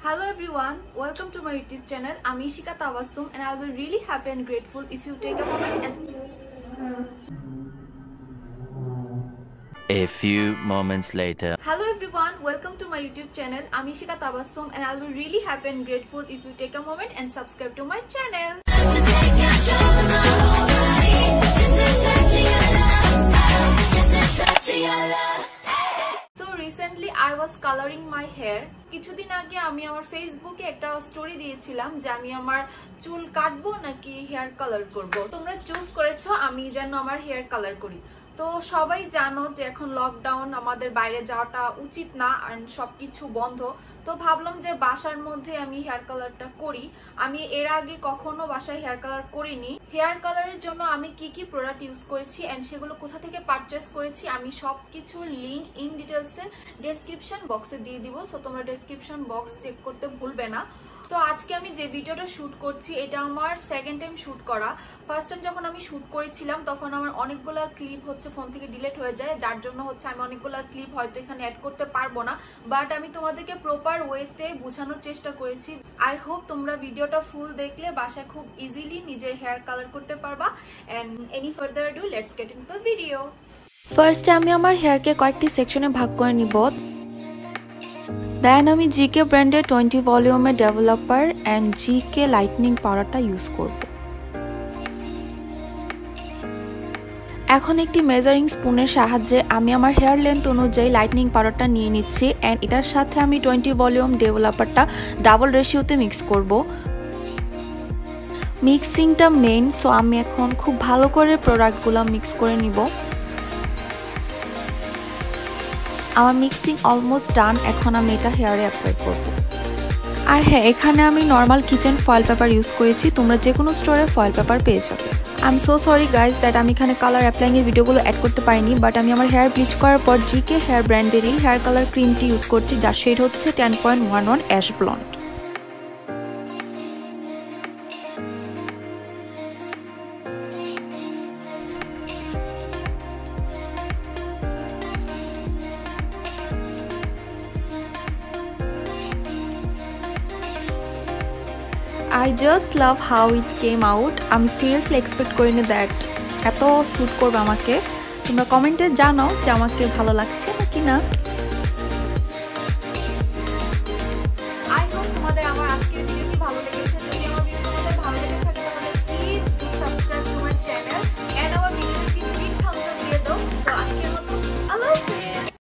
Hello everyone, welcome to my YouTube channel. I'm Ishika Tabassum and I'll be really happy and grateful if you take a moment and A few moments later. Hello everyone, welcome to my YouTube channel. I'm Ishika Tabassum and I'll be really happy and grateful if you take a moment and subscribe to my channel. Recently I was coloring my hair. কিছুদিন আগে আমি আমার ফেসবুকে একটা story দিয়েছিলাম যে আমি আমার চুল কাটবো নাকি হেয়ার কালার করব। তোমরা চুজ করেছো আমি যেন আমার হেয়ার কালার করি। তো সবাই জানো যে এখন লকডাউন, আমাদের বাইরে যাওয়াটা উচিত না আর সবকিছু বন্ধ। তো ভাবলাম যে বাসার মধ্যে আমি হেয়ার কালারটা করি। আমি এর আগে কখনো বাসায় হেয়ার কালার করিনি। হেয়ার কালারের জন্য আমি কি কি প্রোডাক্ট ইউজ করেছি এন্ড সেগুলো কোথা থেকে পারচেজ করেছি আমি সবকিছু লিংক ইন ডিটেইলসে ডেসক্রিপশন বক্সে দিয়ে দিব। সো তোমরা ডেসক্রিপশন বক্স চেক করতে ভুলবে না। তো আজকে আমি যে ভিডিওটা শুট করছি এটা আমার সেকেন্ড টাইম শুট করা। ফার্স্ট টাইম যখন আমি শুট করেছিলাম তখন আমার অনেকগুলো ক্লিপ ফোন থেকে ডিলিট হয়ে যায়, যার জন্য আমি অনেকগুলো ক্লিপ হয়তো এখানে অ্যাড করতে পারবো না। বাট আমি তোমাদেরকে প্রপার ওয়েতে বোঝানোর চেষ্টা করেছি। আই হোপ তোমরা ভিডিওটা ফুল দেখলে বাসায় খুব ইজিলি নিজের হেয়ার কালার করতে পারবা। And any further do let's get into the video. ফার্স্টে আমি আমার হেয়ারকে কয়েকটি সেকশনে ভাগ করে নিব। দেন আমি জিকে ব্র্যান্ডের 20 ভলিউমের ডেভেলপার অ্যান্ড জিকে লাইটনিং পাউডারটা ইউজ করব। এখন একটি মেজারিং স্পুনের সাহায্যে আমি আমার হেয়ার লেন্থ অনুযায়ী লাইটনিং পাউডারটা নিয়ে নিচ্ছি অ্যান্ড এটার সাথে আমি 20 ভলিউম ডেভেলপারটা ডাবল রেশিওতে মিক্স করব। মিক্সিংটা মেইন, সো আমি এখন খুব ভালো করে প্রোডাক্টগুলো মিক্স করে নিব। আমার মিক্সিং অলমোস্ট ডান, এখন আমি এটা হেয়ারে অ্যাপ্লাই করব। আর হ্যাঁ, এখানে আমি normal kitchen foil paper use করেছি, তোমরা যে কোনো স্টোরে ফয়েল পেপার পেয়ে যাবে। I am so sorry guys that আমি এখানে কালার অ্যাপ্লাইংয়ের ভিডিওগুলো অ্যাড করতে পারিনি, বাট আমি আমার হেয়ার ব্লিচ করার পর জিকে হেয়ার ব্র্যান্ডেরই হেয়ার কালার ক্রিমটি ইউজ করছি, যার শেড হচ্ছে 10.11 ash blonde. I just love how it came out. আমি সিরিয়াসলি এক্সপেক্ট করিনি দ্যাট এত স্যুট করবে আমাকে। তোমরা কমেন্টে জানাও যে আমাকে ভালো লাগছে নাকি না।